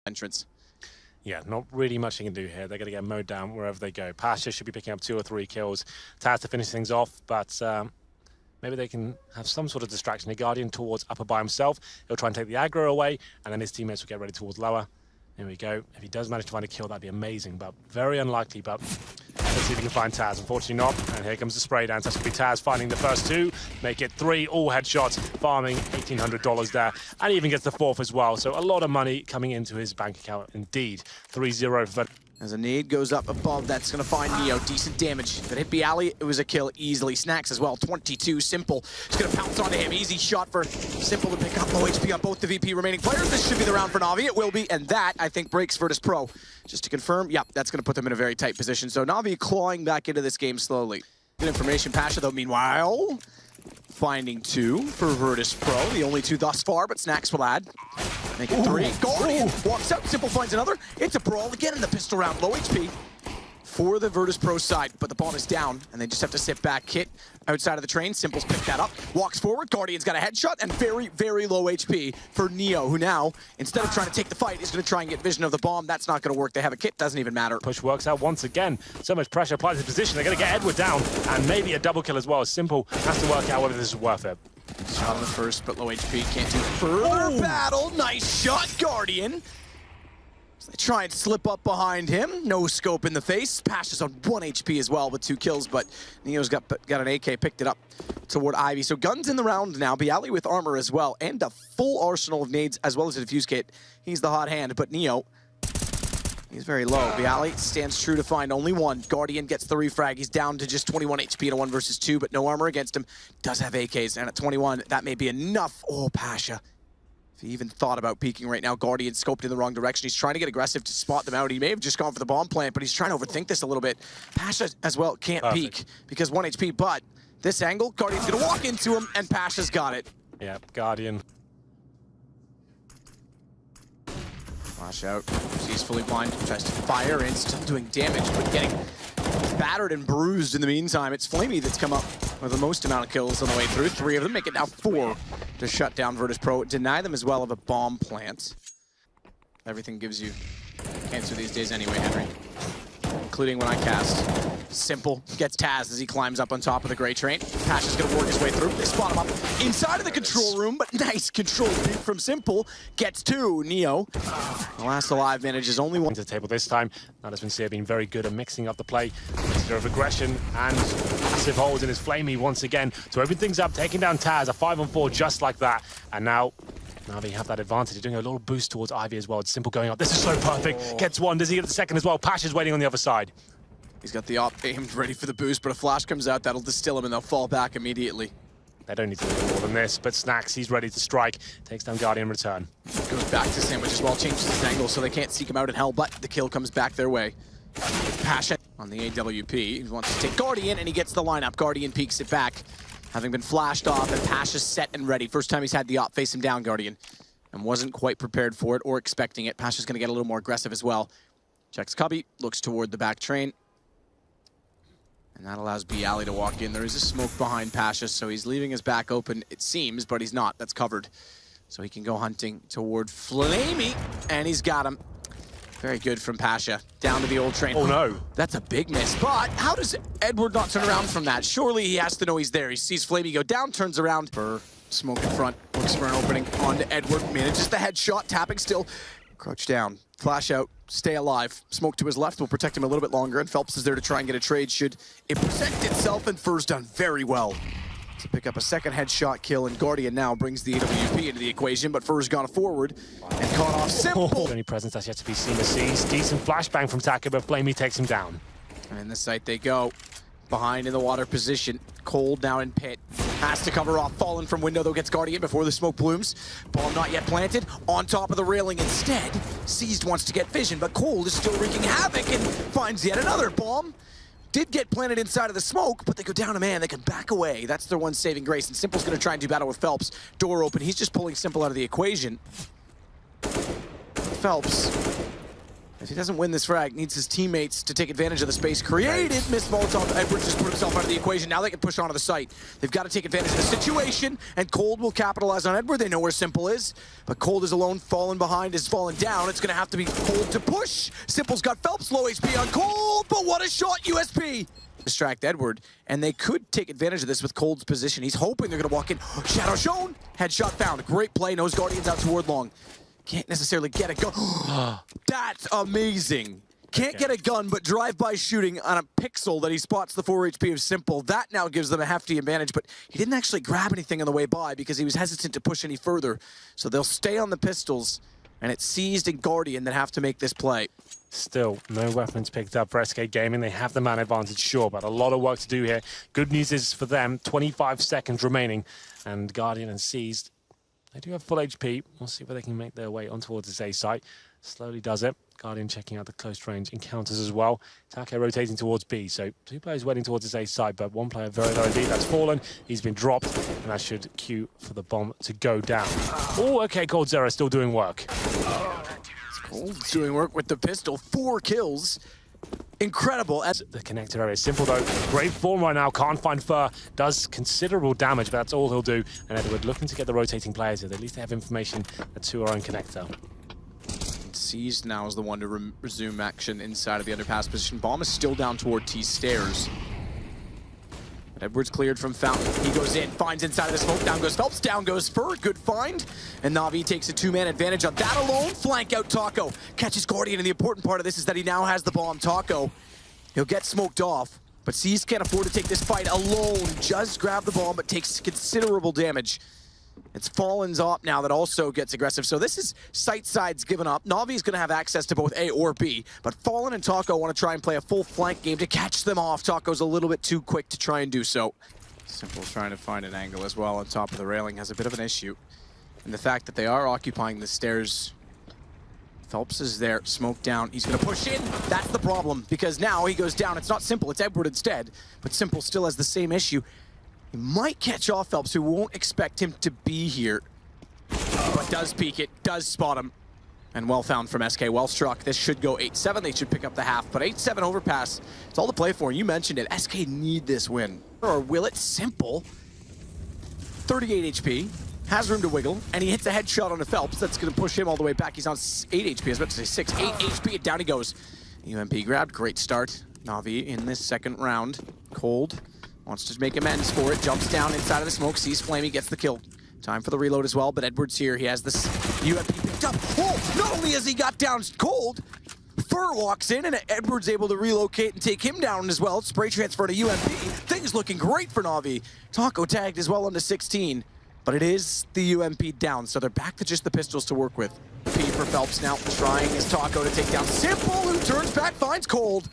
entrance. Yeah, not really much they can do here. They're going to get mowed down wherever they go. Pasha should be picking up 2 or 3 kills. Taz to finish things off, but maybe they can have some sort of distraction. A Guardian towards upper by himself. He'll try and take the aggro away, and then his teammates will get ready towards lower. There we go. If he does manage to find a kill, that'd be amazing, but very unlikely. But let's see if he can find Taz. Unfortunately not. And here comes the spray dance. That's going to be Taz finding the first 2. Make it 3, all headshots, farming $1,800 there. And he even gets the 4th as well. So a lot of money coming into his bank account indeed. 3-0 for... As a nade goes up above, that's going to find Neo. Decent damage. That hit Bialy, it was a kill easily. Snacks as well, 22. Simple. It's going to pounce onto him. Easy shot for Simple to pick up low HP on both the VP remaining players. This should be the round for Na'Vi. It will be, and that, I think, breaks Virtus Pro. Just to confirm, yep, that's going to put them in a very tight position. So Na'Vi clawing back into this game slowly. Good information. Pasha, though, meanwhile, finding 2 for Virtus Pro. The only 2 thus far, but Snacks will add. Make it 3. Guardian walks out. Simple finds another. It's a brawl again in the pistol round. Low HP for the Virtus Pro side, but the bomb is down, and they just have to sit back. Kit outside of the train. Simple's picked that up. Walks forward. Guardian's got a headshot, and very, very low HP for Neo, who now, instead of trying to take the fight, is going to try and get vision of the bomb. That's not going to work. They have a kit. Doesn't even matter. Push works out once again. So much pressure applied to the position. They're going to get Edward down, and maybe a double kill as well. Simple has to work out whether this is worth it. Shot on the first, but low HP. Can't do further battle. Nice shot, Guardian. So they try and slip up behind him. No scope in the face. Pasha's on 1 HP as well with 2 kills, but Neo's got an AK, picked it up toward Ivy. So guns in the round now. Bialy with armor as well, and a full arsenal of nades as well as a defuse kit. He's the hot hand, but Neo, he's very low. Bialy stands true to find only 1. Guardian gets the refrag. He's down to just 21 HP in a 1 versus 2, but no armor against him. Does have AKs, and at 21, that may be enough. Oh, Pasha. If he even thought about peeking right now, Guardian scoped in the wrong direction. He's trying to get aggressive to spot them out. He may have just gone for the bomb plant, but he's trying to overthink this a little bit. Pasha as well can't peek because 1 HP, but this angle, Guardian's gonna walk into him, and Pasha's got it. Yep, Guardian. Flash out, he's fully blind, tries to fire in, still doing damage, but getting battered and bruised in the meantime. It's Flamey that's come up with the most amount of kills on the way through. 3 of them, make it now 4 to shut down Virtus Pro. Deny them as well of a bomb plant. Everything gives you cancer these days anyway, Henry. Including when I cast. Simple gets Taz as he climbs up on top of the gray train. Pasha's gonna work his way through. They spot him up inside of the control room, but nice control peek from Simple. Gets 2. Neo, the last alive, manages only 1. To the table this time. Now Sincere being very good at mixing up the play. Mixture of aggression and massive holes in his Flamey once again to open things up, taking down Taz, a 5-on-4 just like that. And now they have that advantage. They're doing a little boost towards Ivy as well. It's Simple going up. This is so perfect. Gets 1. Does he get the second as well? Pasha's waiting on the other side. He's got the op aimed ready for the boost, but a flash comes out, that'll distill him, and they'll fall back immediately. They don't need to do more than this, but Snacks, he's ready to strike. Takes down Guardian in return. Goes back to Sandwich as well, changes his angle so they can't seek him out in hell, but the kill comes back their way. Pasha on the AWP. He wants to take Guardian, and he gets the lineup. Guardian peeks it back, having been flashed off, and Pasha's set and ready. First time he's had the op face him down, Guardian, and wasn't quite prepared for it or expecting it. Pasha's going to get a little more aggressive as well. Checks Cubby, looks toward the back train. And that allows Bialy to walk in. There is a smoke behind Pasha, so he's leaving his back open, it seems, but he's not. That's covered. So he can go hunting toward Flamey, and he's got him. Very good from Pasha. Down to the old train. Oh, no. That's a big miss, but how does Edward not turn around from that? Surely he has to know he's there. He sees Flamey go down, turns around. For smoke in front, looks for an opening onto Edward. Manages the headshot, tapping still. Crouch down, flash out, stay alive. Smoke to his left will protect him a little bit longer, and Phelps is there to try and get a trade should it present itself, and Fur's done very well to pick up a second headshot kill, and Guardian now brings the AWP into the equation, but Fur's gone forward and caught off Simple. Any presence that's yet to be seen as seized. Decent flashbang from Taka, but Flamey takes him down. And in the site they go. Behind in the water position. Cold now in pit. Has to cover off. Fallen from window, though, gets Guardian before the smoke blooms. Bomb not yet planted. On top of the railing instead. Seized wants to get vision, but Cold is still wreaking havoc and finds yet another bomb. Did get planted inside of the smoke, but they go down a man. They can back away. That's their one saving grace. And Simple's going to try and do battle with Phelps. Door open. He's just pulling Simple out of the equation. Phelps If he doesn't win this frag, needs his teammates to take advantage of the space created. Missed Molotov. Edwards just put himself out of the equation. Now they can push onto the site. They've got to take advantage of the situation, and Cold will capitalize on Edward. They know where Simple is, but Cold is alone. Fallen behind is fallen down. It's going to have to be Cold to push. Simple's got Phelps, low HP on Cold, but what a shot, USP! Distract Edward, and they could take advantage of this with Cold's position. He's hoping they're going to walk in. Shadow shown. Headshot found. Great play. Knows Guardian's out toward long. Can't necessarily get a gun. That's amazing. Can't get a gun, but drive-by shooting on a pixel that he spots the 4 HP of Simple. That now gives them a hefty advantage, but he didn't actually grab anything on the way by because he was hesitant to push any further. So they'll stay on the pistols, and it's Seized and Guardian that have to make this play. Still, no weapons picked up for SK Gaming. They have the man advantage, sure, but a lot of work to do here. Good news is for them, 25 seconds remaining, and Guardian and Seized, they do have full HP. We'll see where they can make their way on towards this A site. Slowly does it. Guardian checking out the close range encounters as well. Take rotating towards B. So 2 players waiting towards this A site, but 1 player very low indeed. That's fallen. He's been dropped, and that should cue for the bomb to go down. Oh, okay, Cold Zero still doing work. Cold's doing work with the pistol. 4 kills. Incredible. The connector area is Simple though. Great form right now. Can't find Fur. Does considerable damage, but that's all he'll do. And Edward looking to get the rotating players here. At least they have information that 2 are on connector. Seized now is the one to resume action inside of the underpass position. Bomb is still down toward T stairs. But Edwards cleared from Fountain. He goes in, finds inside of the smoke. Down goes Phelps, down goes Fur. Good find. And Na'Vi takes a 2-man advantage on that alone. Flank out Taco. Catches Guardian, and the important part of this is that he now has the bomb. Taco, he'll get smoked off, but Seized can't afford to take this fight alone. Just grab the bomb, but takes considerable damage. It's Fallen's op now that also gets aggressive. So this is site sides given up. Na'Vi's going to have access to both A or B, but Fallen and Taco want to try and play a full flank game to catch them off. Taco's a little bit too quick to try and do so. Simple's trying to find an angle as well on top of the railing. Has a bit of an issue. And the fact that they are occupying the stairs. Phelps is there, smoke down. He's going to push in. That's the problem, because now he goes down. It's not Simple, it's Edward instead. But Simple still has the same issue. He might catch off Phelps, who won't expect him to be here. But does peek it, does spot him. And well found from SK, well struck. This should go 8-7, they should pick up the half. But 8-7 overpass, it's all to play for. You mentioned it, SK need this win. Or will it? Simple. 38 HP, has room to wiggle, and he hits a headshot on a Phelps. That's gonna push him all the way back. He's on 8 HP, I was about to say 6, 8 HP, and down he goes. UMP grabbed, great start. Na'Vi in this second round. Cold. Wants to make amends for it, jumps down inside of the smoke, sees Flamey, gets the kill. Time for the reload as well, but Edward's here. He has this UMP picked up. Oh, not only has he got down Cold, Fur walks in, and Edward's able to relocate and take him down as well. Spray transfer to UMP. Things looking great for Na'Vi. Taco tagged as well onto 16, but it is the UMP down, so they're back to just the pistols to work with. P for Phelps now, trying his Taco to take down Simple, who turns back, finds Cold.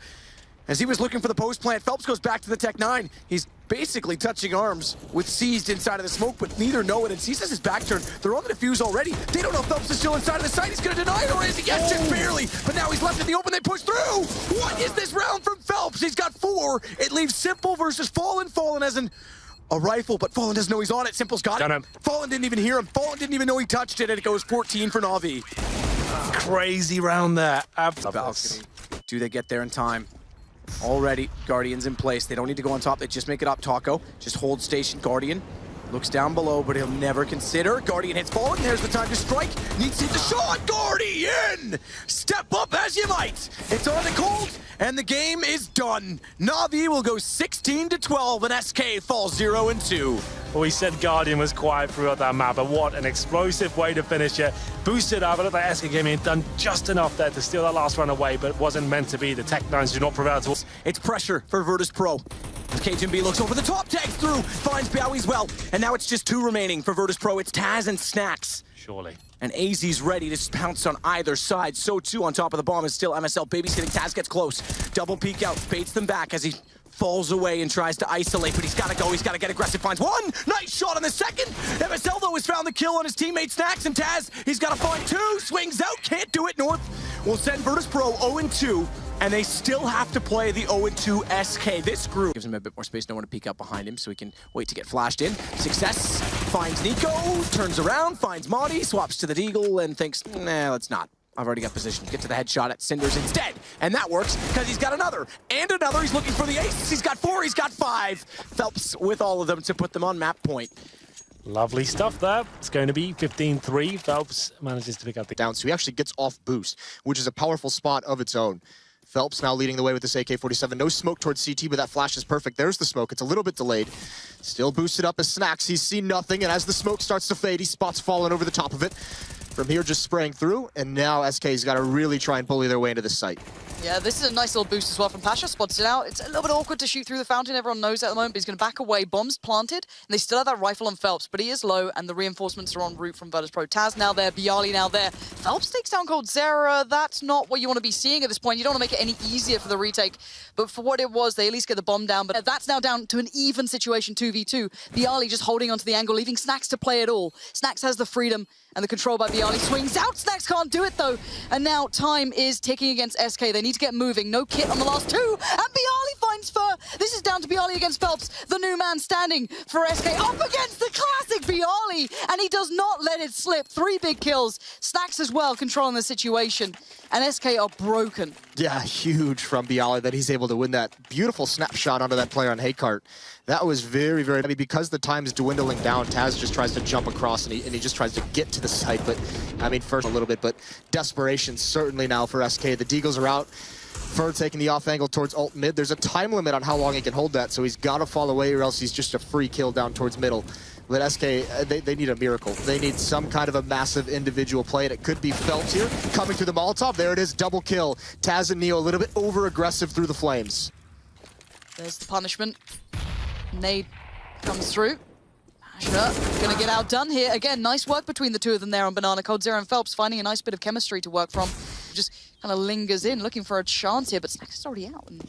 As he was looking for the post plant, Phelps goes back to the Tech 9. He's basically touching arms with Seized inside of the smoke, but neither know it, and Seized has his back turned. They're on the defuse already. They don't know if Phelps is still inside of the site. He's gonna deny it, or is he? Yes, just barely. But now he's left in the open, they push through! What is this round from Phelps? He's got 4. It leaves Simple versus Fallen. Fallen has a rifle, but Fallen doesn't know he's on it. Simple's got it. Fallen didn't even hear him. Fallen didn't even know he touched it, and it goes 14 for Na'Vi. Crazy round there. Do they get there in time? Already, Guardian's in place. They don't need to go on top. They just make it up. Taco just hold station. Guardian looks down below, but he'll never consider. Guardian hits Fallen. There's the time to strike. Needs to hit the shot. Guardian! Step up as you might. It's on the Cold, and the game is done. Na'Vi will go 16-12, and SK falls 0-2. Well, we said Guardian was quiet throughout that map, but what an explosive way to finish it. Boosted up, I looked like SK Gaming had done just enough there to steal that last run away, but it wasn't meant to be. The Tech 9s do not prevail at all. It's pressure for Virtus Pro. KTB looks over the top, tags through, finds Bowies well, and now it's just 2 remaining for Virtus Pro. It's Taz and Snacks. Surely. And AZ's ready to pounce on either side. So too on top of the bomb is still MSL babysitting. Taz gets close. Double peek out, baits them back as he falls away and tries to isolate, but he's got to go. He's got to get aggressive. Finds 1. Nice shot on the second. MSL, though, has found the kill on his teammate Snacks, and Taz, he's got to find 2. Swings out. Can't do it. North will send Virtus Pro 0-2. And they still have to play the 0-2 SK. This group gives him a bit more space, no one to peek up behind him, so he can wait to get flashed in. Success, finds Nico, turns around, finds Maudie, swaps to the Deagle, and thinks, nah, let's not. I've already got position. Get to the headshot at Cinders instead. And that works because he's got another and another. He's looking for the ace. He's got 4, he's got 5. Phelps with all of them to put them on map point. Lovely stuff there. It's going to be 15-3. Phelps manages to pick up the down, so he actually gets off boost, which is a powerful spot of its own. Phelps now leading the way with this AK-47. No smoke towards CT, but that flash is perfect. There's the smoke. It's a little bit delayed. Still boosted up as Snacks. He's seen nothing, and as the smoke starts to fade, he spots Fallen over the top of it. From here, just spraying through, and now SK's got to really try and bully their way into this site. Yeah, this is a nice little boost as well from Pasha. Spots it out. It's a little bit awkward to shoot through the fountain. Everyone knows that at the moment, but he's going to back away. Bombs planted, and they still have that rifle on Phelps, but he is low, and the reinforcements are en route from Virtus Pro. Taz now there, Bialy now there. Phelps takes down Coldzera. That's not what you want to be seeing at this point. You don't want to make it any easier for the retake, but for what it was, they at least get the bomb down. But that's now down to an even situation, 2v2. Bialy just holding onto the angle, leaving Snacks to play it all. Snacks has the freedom and the control by Bialy. Swings out. Snacks can't do it, though. And now time is ticking against SK. They need to get moving. No kit on the last 2. And Bialy finds Fur. This is down to Bialy against Phelps. The new man standing for SK. Up against the classic Bialy. And he does not let it slip. 3 big kills. Snacks as well controlling the situation. And SK are broken. Yeah, huge from Bialy that he's able to win that beautiful snapshot onto that player on Haykart. That was very, very... I mean, because the time is dwindling down, Taz just tries to jump across and he just tries to get to the site. But, I mean, first a little bit, but desperation certainly now for SK. The Deagles are out. Fur taking the off angle towards alt mid. There's a time limit on how long he can hold that, so he's got to fall away or else he's just a free kill down towards middle. But SK, they need a miracle. They need some kind of a massive individual play, and it could be Phelps here, coming through the Molotov. There it is, double kill. Taz and Neo a little bit over-aggressive through the flames. There's the punishment. Nade comes through. Pasha gonna get outdone here. Again, nice work between the two of them there on Banana. Coldzera and Phelps finding a nice bit of chemistry to work from. Just kind of lingers in, looking for a chance here, but Snacks is already out. And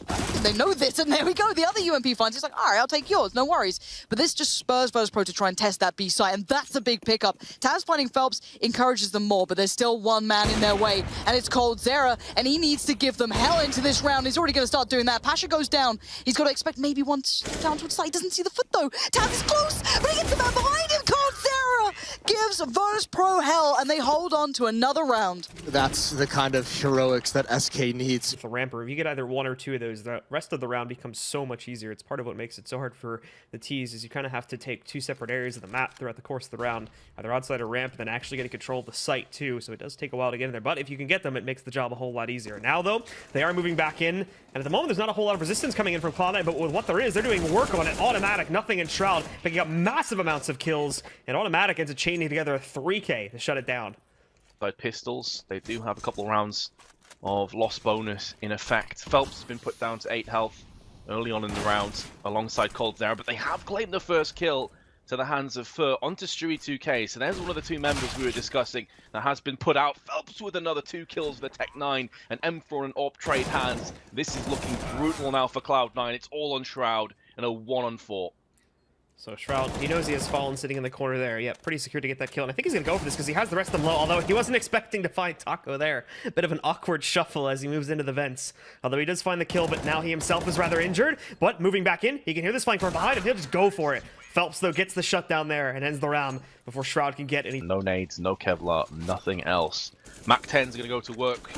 they know this, and there we go. The other UMP finds. He's like, all right, I'll take yours, no worries. But this just spurs Virtus Pro to try and test that B site, and that's a big pickup. Taz finding Phelps encourages them more, but there's still one man in their way, and it's Coldzera, and he needs to give them hell into this round. He's already going to start doing that. Pasha goes down. He's got to expect maybe one down towards side. He doesn't see the foot, though. Taz is close, but he gets the man behind him. Coldzera gives Virtus Pro hell, and they hold on to another round. That's the kind of heroics that SK needs. The ramper, if you get either 1 or 2 of those, the rest of the round becomes so much easier. It's part of what makes it so hard for the T's, is you kind of have to take 2 separate areas of the map throughout the course of the round, either outside or ramp, and then actually getting control of the site too, so it does take a while to get in there. But if you can get them, it makes the job a whole lot easier. Now though, they are moving back in, and at the moment there's not a whole lot of resistance coming in from Cloud9, but with what there is, they're doing work on it. Automatic, nothing in Shroud, picking up massive amounts of kills, and Automatic ends up chaining together a 3K to shut it down. By pistols, they do have a couple rounds of loss bonus in effect. Phelps has been put down to 8 health early on in the round alongside Coldzera, but they have claimed the first kill to the hands of Fur onto Stewie 2K. So there's one of the 2 members we were discussing that has been put out. Phelps with another 2 kills with a Tech 9 and M4 and AWP trade hands. This is looking brutal now for Cloud9. It's all on Shroud and a 1-on-4. So Shroud, he knows he has Fallen sitting in the corner there. Yeah, pretty secure to get that kill. And I think he's going to go for this because he has the rest of them low, although he wasn't expecting to find Taco there. A bit of an awkward shuffle as he moves into the vents. Although he does find the kill, but now he himself is rather injured. But moving back in, he can hear this flying from behind him. He'll just go for it. Phelps, though, gets the shutdown there and ends the round before Shroud can get any. No nades, no Kevlar, nothing else. Mac 10's going to go to work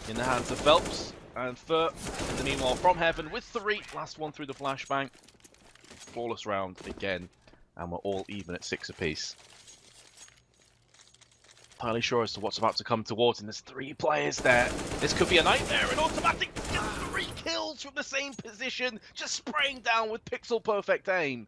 in the hands of Phelps. And Fur, in the meanwhile, from Heaven with 3. Last one through the flashbang. Flawless round again. And we're all even at 6 apiece. Entirely sure as to what's about to come towards, and there's 3 players there. This could be a nightmare. An automatic, just 3 kills from the same position, just spraying down with pixel perfect aim.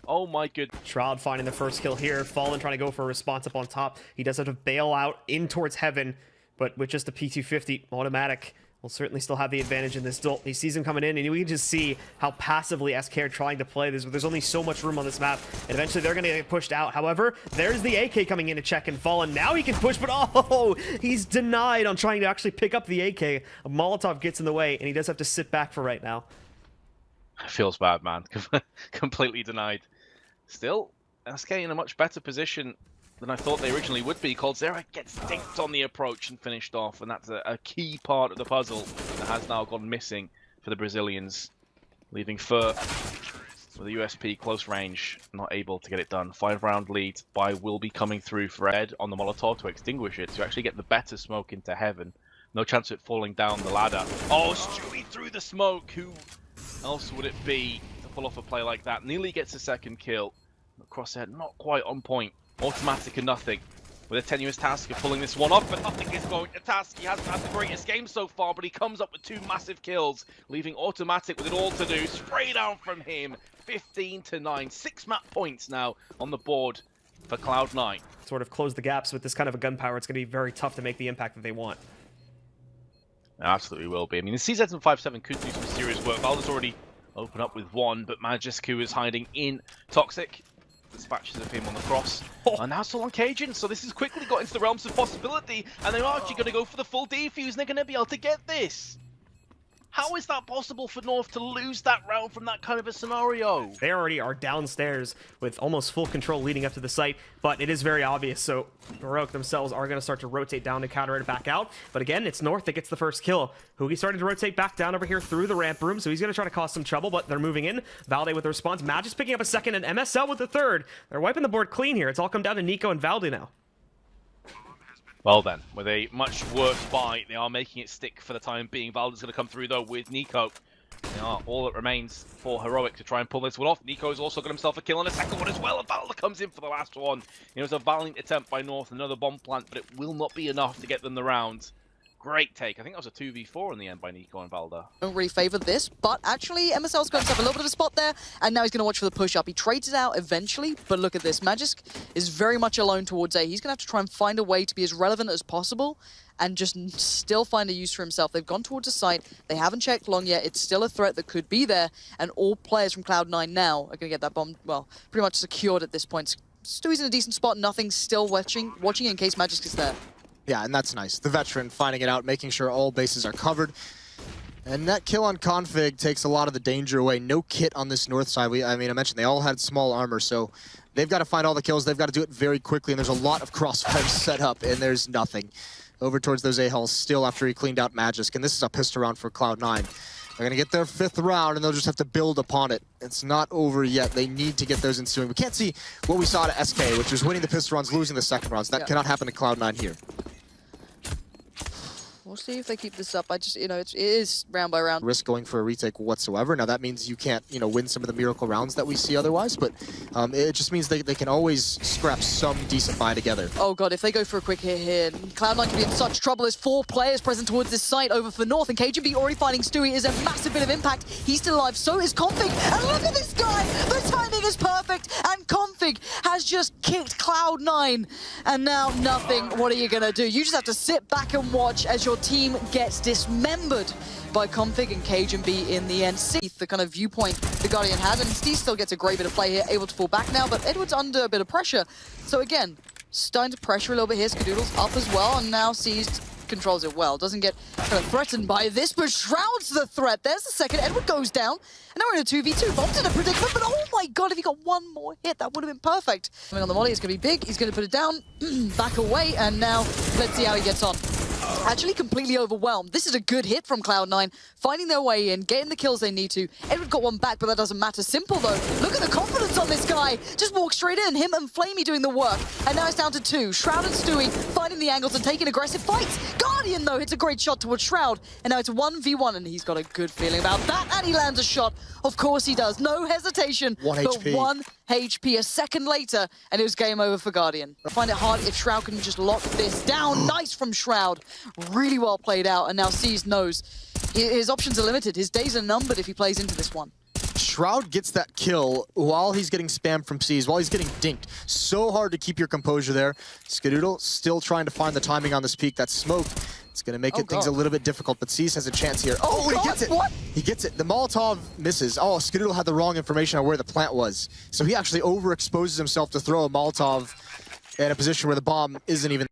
Oh my good. Shroud finding the first kill here. Fallen trying to go for a response up on top. He does have to bail out in towards Heaven, but with just a P250 Automatic, will certainly still have the advantage in this duel. He sees him coming in, and we can just see how passively SK are trying to play this. But there's only so much room on this map, and eventually they're going to get pushed out. However, there's the AK coming in to check and Fallen. Now he can push, but oh, he's denied on trying to actually pick up the AK. A Molotov gets in the way, and he does have to sit back for right now. Feels bad, man. Completely denied. Still, SK in a much better position than I thought they originally would be. Coldzera gets dinked on the approach and finished off, and that's a key part of the puzzle that has now gone missing for the Brazilians, leaving Fur with a USP close range, not able to get it done. 5-round lead. Buy will be coming through for Ed on the Molotov to extinguish it, to actually get the better smoke into heaven. No chance of it falling down the ladder. Oh, Stewie through the smoke. Who else would it be to pull off a play like that? Nearly gets a second kill. Crosshair not quite on point. Automatic and nothing. With a tenuous task of pulling this one off, but nothing is going to task. He hasn't had the greatest game so far, but he comes up with 2 massive kills, leaving Automatic with it all to do. Spray down from him, 15-9. 6 map points now on the board for Cloud9. Sort of close the gaps with this kind of a gunpowder. It's going to be very tough to make the impact that they want. It absolutely will be. I mean, the CZ5-7 could do some serious work. Valda's already opened up with 1, but Majescu is hiding in Toxic. Dispatches of him on the cross. And now still on Cajun, so this has quickly got into the realms of possibility, and they're actually going to go for the full defuse, and they're going to be able to get this. How is that possible for North to lose that round from that kind of a scenario? They already are downstairs with almost full control leading up to the site, but it is very obvious, so Heroic themselves are going to start to rotate down to counter it back out. But again, it's North that gets the first kill. Hugi starting to rotate back down over here through the ramp room, so he's going to try to cause some trouble, but they're moving in. Valde with the response, Magic's picking up a second, and MSL with the third. They're wiping the board clean here. It's all come down to Nico and Valde now. Well then, with a much worse buy, they are making it stick for the time being. Valda's going to come through though with Nico. They are all that remains for Heroic to try and pull this one off. Nico's also got himself a kill on a second one as well, and Valda comes in for the last one. It was a valiant attempt by North, another bomb plant, but it will not be enough to get them the round. Great take. I think that was a 2v4 in the end by Nico and Valda. Don't really favour this, but actually MSL's got himself a little bit of a spot there, and now he's going to watch for the push-up. He trades it out eventually, but look at this. Magisk is very much alone towards A. He's going to have to try and find a way to be as relevant as possible and just still find a use for himself. They've gone towards a site. They haven't checked long yet. It's still a threat that could be there, and all players from Cloud9 now are going to get that bomb, well, pretty much secured at this point. Stewie's in a decent spot. Nothing's still watching in case Magisk is there. Yeah, and that's nice. The veteran finding it out, making sure all bases are covered. And that kill on Config takes a lot of the danger away. No kit on this north side. I mentioned they all had small armor, so they've got to find all the kills. They've got to do it very quickly, and there's a lot of crossfires set up, and there's nothing. Over towards those A-hulls still after he cleaned out Magisk, and this is a pistol round for Cloud9. They're going to get their 5th round, and they'll just have to build upon it. It's not over yet. They need to get those ensuing. We can't see what we saw to SK, which was winning the pistol rounds, losing the second rounds. That cannot happen to Cloud9 here. We'll see if they keep this up. It is round by round. Risk going for a retake whatsoever. Now that means you can't, win some of the miracle rounds that we see otherwise, but it just means they can always scrap some decent buy together. Oh god, if they go for a quick hit here, Cloud9 could be in such trouble. There's 4 players present towards this site over for North, and KGB already finding Stewie is a massive bit of impact. He's still alive, so is Config, and look at this guy! The timing is perfect, and Config has just kicked Cloud9, and now nothing. What are you gonna do? You just have to sit back and watch as your team gets dismembered by Config and Cajun B in the end. See the kind of viewpoint the Guardian had, and Steve still gets a great bit of play here, able to fall back now, but Edward's under a bit of pressure. So again, starting to pressure a little bit here. Skadoodle's up as well, and now Seized controls it well. Doesn't get kind of threatened by this, but shrouds the threat. There's the second. Edward goes down, and now we're in a 2v2. Bomb's in a predicament, but oh my god, if he got one more hit, that would have been perfect. Coming on the molly, it's going to be big. He's going to put it down, back away, and now let's see how he gets on. Actually completely overwhelmed. This is a good hit from Cloud9, finding their way in, getting the kills they need to. Edward got one back, but that doesn't matter. Simple though. Look at the confidence on this guy. Just walk straight in. Him and Flamey doing the work. And now it's down to 2. Shroud and Stewie finding the angles and taking aggressive fights. Guardian though hits a great shot towards Shroud. And now it's 1v1, and he's got a good feeling about that. And he lands a shot. Of course he does. No hesitation. 1 HP. But 1 HP a second later, and it was game over for Guardian. I find it hard if Shroud can just lock this down. Nice from Shroud. Really well played out, and now Seized knows his options are limited. His days are numbered if he plays into this one. Shroud gets that kill while he's getting spammed from Seas, while he's getting dinked. So hard to keep your composure there. Skadoodle still trying to find the timing on this peak. That smoke, it's going to make things a little bit difficult, but Seas has a chance here. Oh, he gets it! What? He gets it. The Molotov misses. Oh, Skadoodle had the wrong information on where the plant was. So he actually overexposes himself to throw a Molotov in a position where the bomb isn't even